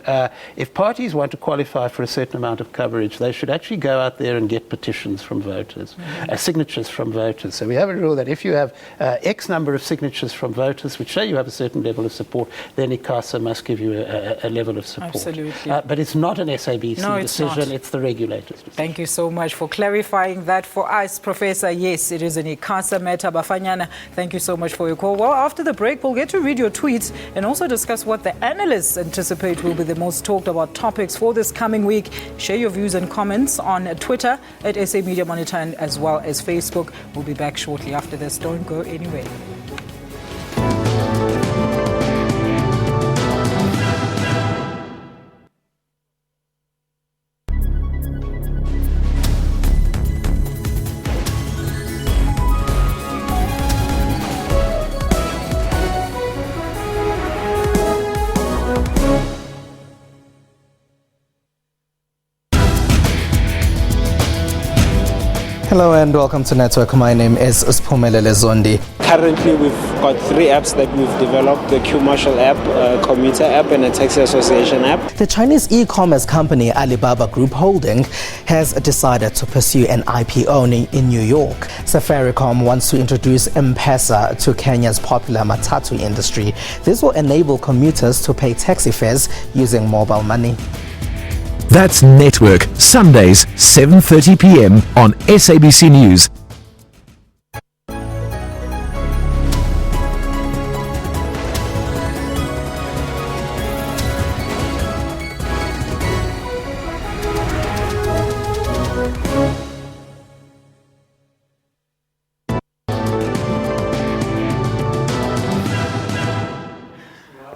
if parties want to qualify for a certain amount of coverage, they should actually go out there and get petitions from voters, signatures from voters. So we have a rule that if you have X number of signatures from voters which show you have a certain level of support, then ICASA must give you a level of support. Absolutely. But it's not an SABC decision, it's the regulators' decision. Thank you so much for clarifying that for us, Professor. Yes, it is an ICASA matter. Bafanyana, thank you so much for your call. Well, after the break, we'll get to read your tweets and also discuss what the analysts anticipate will be the most talked about topics for this coming week. Share your views and comments on Twitter at SA Media Monitor and as well as Facebook. We'll be back shortly after this. Don't go anywhere. Hello and welcome to Network. My name is Spumelele Zondi. Currently, we've got 3 apps that we've developed: the Q Marshall app, a commuter app, and a taxi association app. The Chinese e-commerce company Alibaba Group Holding has decided to pursue an IPO in New York. Safaricom wants to introduce M-Pesa to Kenya's popular matatu industry. This will enable commuters to pay taxi fares using mobile money. That's Network, Sundays, 7:30 p.m. on SABC News.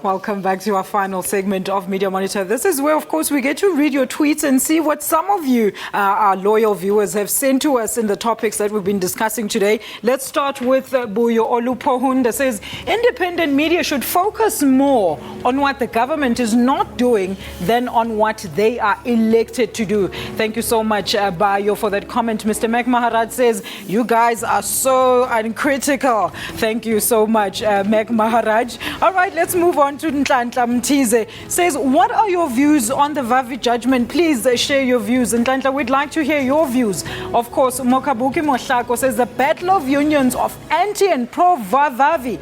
Welcome back to our final segment of Media Monitor. This is where, of course, we get to read your tweets and see what some of you, our loyal viewers, have sent to us in the topics that we've been discussing today. Let's start with Buyo Olupohunda says, independent media should focus more on what the government is not doing than on what they are elected to do. Thank you so much, Bayo, for that comment. Mr. Mac Maharaj says, you guys are so uncritical. Thank you so much, Mac Maharaj. All right, let's move on to Ntlantla Mtize. Says, what are your views on the Vavi judgment? Please share your views. Ntlantla, we'd like to hear your views. Of course, Mokabuki Mohlako says the battle of unions of anti and pro-Vavi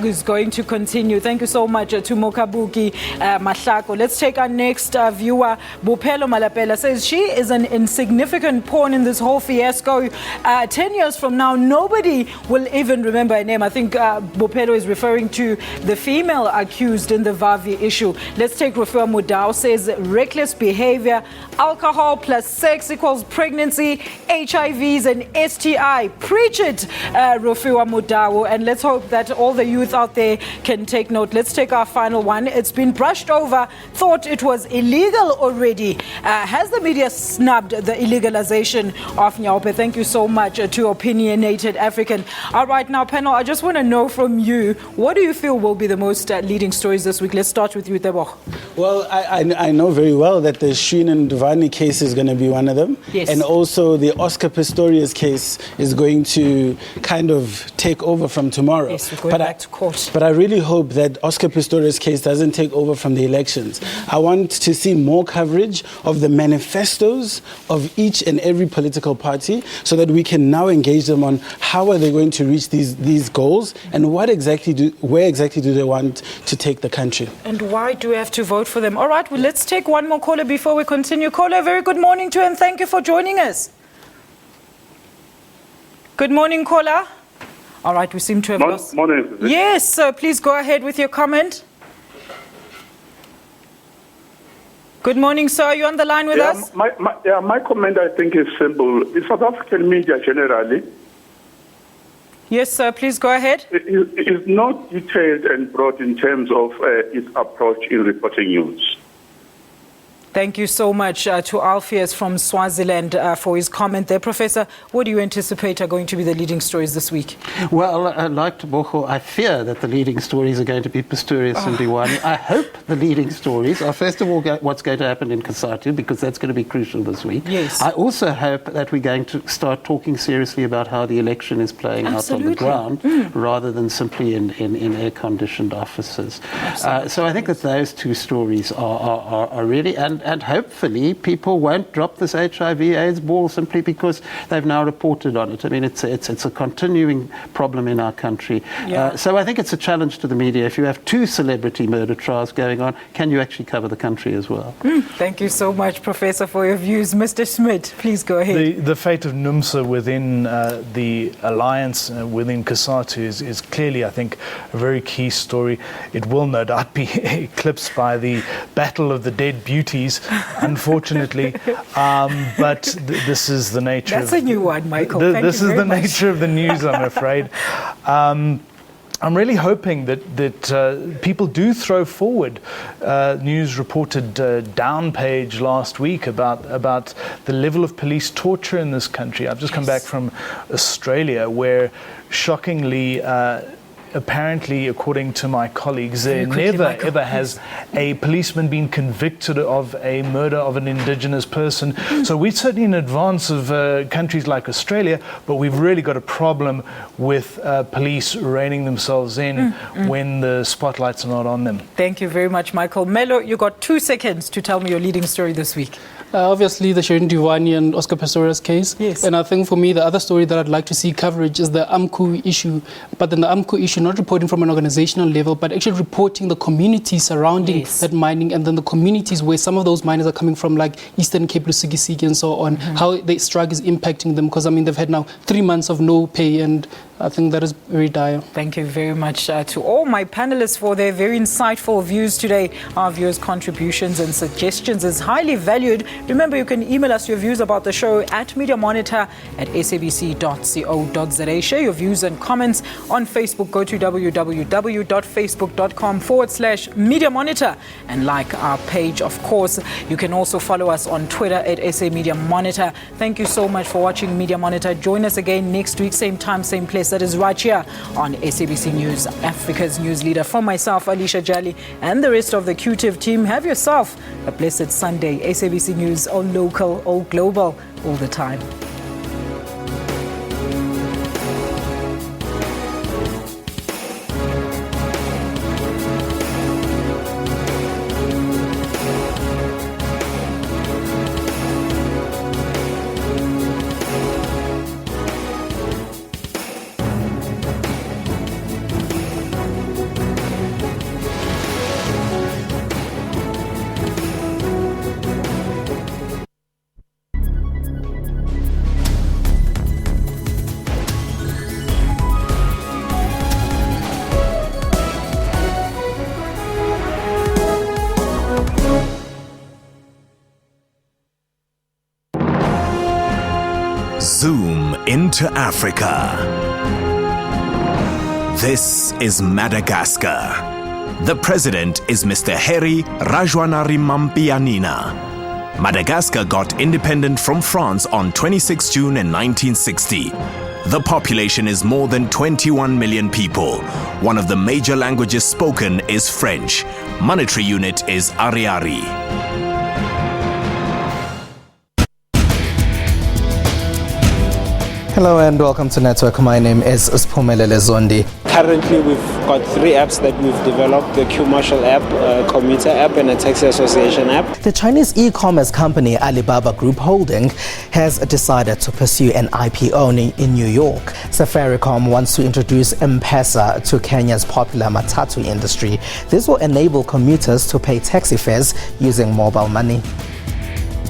is going to continue. Thank you so much to Mokabuki Mohlako. Let's take our next viewer. Bupelo Malapela says she is an insignificant pawn in this whole fiasco. 10 years from now, nobody will even remember her name. I think Bupelo is referring to the female accused in the Vavi issue. Let's take Rufua Mudau. Says reckless behavior, alcohol plus sex equals pregnancy, HIVs and STI. Preach it, Rufua Mudau. And let's hope that all the youth out there can take note. Let's take our final one. It's been brushed over, thought it was illegal already. Has the media snubbed the illegalization of Nyaope? Thank you so much to Opinionated African. All right, now, panel, I just want to know from you, what do you feel will be the most leading stories this week? Let's start with you, Tebogo. Well, I know very well that the Sheen and Duvani case is going to be one of them. Yes. And also the Oscar Pistorius case is going to kind of take over from tomorrow. Yes, we're going back to court. But I really hope that Oscar Pistorius' case doesn't take over from the elections. I want to see more coverage of the manifestos of each and every political party so that we can now engage them on how are they going to reach these goals and where exactly do they want to take the country. And why do we have to vote for them? All right, well, let's take one more caller before we continue. Caller, very good morning to you and thank you for joining us. Good morning, caller. All right, we seem to have lost. Morning. Yes, sir, please go ahead with your comment. Good morning, sir. Are you on the line with us? My comment, I think, is simple. In South African media generally, yes, sir. Please go ahead. It is not detailed and broad in terms of its approach in reporting news. Thank you so much to Alpheus from Swaziland for his comment there. Professor, what do you anticipate are going to be the leading stories this week? Well, like Tebogo, I fear that the leading stories are going to be Pistorius and Diwani. I hope the leading stories are, first of all, what's going to happen in Kasatu, because that's going to be crucial this week. Yes. I also hope that we're going to start talking seriously about how the election is playing out on the ground, rather than simply in air-conditioned offices. So I think that those two stories are really... And hopefully people won't drop this HIV/AIDS ball simply because they've now reported on it. I mean, it's a continuing problem in our country. Yeah. So I think it's a challenge to the media. If you have two celebrity murder trials going on, can you actually cover the country as well? Thank you so much, Professor, for your views. Mr. Schmidt, please go ahead. The fate of NUMSA within the alliance within COSATU is clearly, I think, a very key story. It will no doubt be eclipsed by the Battle of the Dead Beauties, unfortunately, but this is the nature. That's a new one, Michael. This is the nature of the news, I'm afraid. I'm really hoping that people do throw forward. News reported down page last week about the level of police torture in this country. I've just come back from Australia, where shockingly, apparently, according to my colleagues, there never ever has a policeman been convicted of a murder of an indigenous person. So we're certainly in advance of countries like Australia, but we've really got a problem with police reining themselves in when the spotlights are not on them. Thank you very much, Michael. Melo, you got 2 seconds to tell me your leading story this week. Obviously, the Shirin Divani and Oscar Pistorius case. Yes. And I think for me, the other story that I'd like to see coverage is the AMCU issue. But then the AMCU issue, not reporting from an organizational level, but actually reporting the communities surrounding that mining, and then the communities where some of those miners are coming from, like Eastern Cape, Lusikisiki and so on, how the strike is impacting them. Because, I mean, they've had now 3 months of no pay, and I think that is very dire. Thank you very much to all my panelists for their very insightful views today. Our viewers' contributions and suggestions is highly valued. Remember, you can email us your views about the show at mediamonitor@sabc.co.za. Share your views and comments on Facebook. Go to www.facebook.com/Media Monitor and like our page, of course. You can also follow us on Twitter at SA Media Monitor. Thank you so much for watching Media Monitor. Join us again next week, same time, same place. That is right here on SABC News, Africa's news leader. From myself, Alicia Jali, and the rest of the QTIV team, have yourself a blessed Sunday. SABC News, all local, all global, all the time. Zoom into Africa. This is Madagascar. The president is Mr. Heri Rajaonarimampianina. Madagascar got independent from France on 26 June in 1960. The population is more than 21 million people. One of the major languages spoken is French. Monetary unit is Ariari. Hello and welcome to Network. My name is Spumelele Zondi. Currently, we've got 3 apps that we've developed: the Q Marshall app, a commuter app, and a taxi association app. The Chinese e-commerce company Alibaba Group Holding has decided to pursue an IPO in New York. Safaricom wants to introduce M-Pesa to Kenya's popular Matatu industry. This will enable commuters to pay taxi fares using mobile money.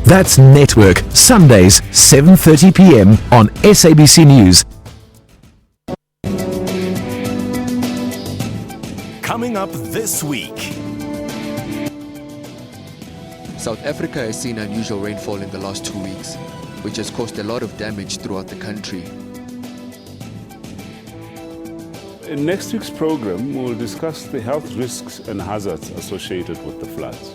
That's Network, Sundays, 7:30 p.m. on SABC News. Coming up this week. South Africa has seen unusual rainfall in the last 2 weeks, which has caused a lot of damage throughout the country. In next week's program, we'll discuss the health risks and hazards associated with the floods.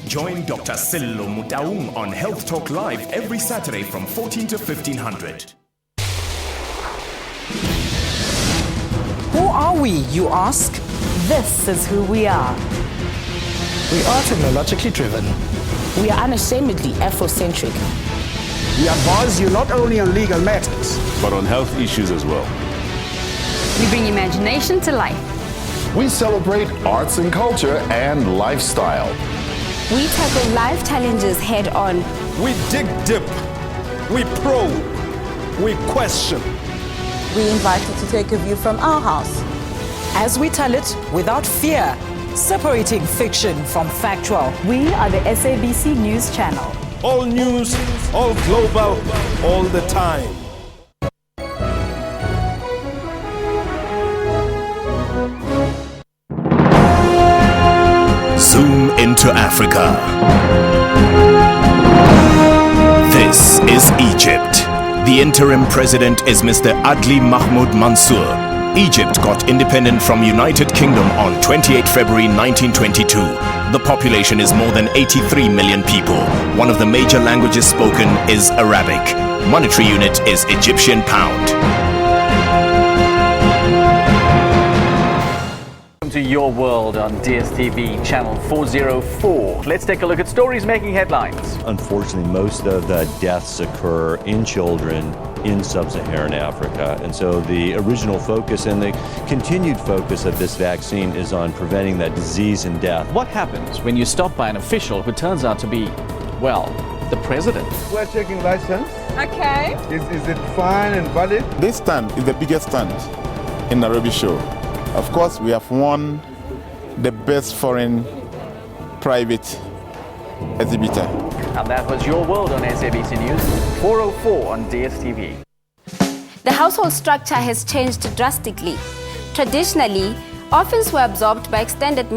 Join Dr. Sello Mutaung on Health Talk Live every Saturday from 14 to 1500. Who are we, you ask? This is who we are. We are technologically driven. We are unashamedly Afrocentric. We advise you not only on legal matters, but on health issues as well. We bring imagination to life. We celebrate arts and culture and lifestyle. We tackle life challenges head on. We dig deep. We probe. We question. We invite you to take a view from our house, as we tell it without fear, separating fiction from factual. We are the SABC News Channel. All news, all global, all the time. Zoom into Africa. This is Egypt. The interim president is Mr. Adli Mahmoud Mansour. Egypt got independent from United Kingdom on 28 February 1922. The population is more than 83 million people. One of the major languages spoken is Arabic. Monetary unit is Egyptian pound. To Your World on DSTV channel 404. Let's take a look at stories making headlines. Unfortunately, most of the deaths occur in children in sub-Saharan Africa. And so the original focus and the continued focus of this vaccine is on preventing that disease and death. What happens when you stop by an official who turns out to be, well, the president? We're checking license. Okay. Is it fine and valid? This stand is the biggest stand in Nairobi show. Of course, we have won the best foreign private exhibitor. And that was Your World on SABC News, 404 on DSTV. The household structure has changed drastically. Traditionally, orphans were absorbed by extended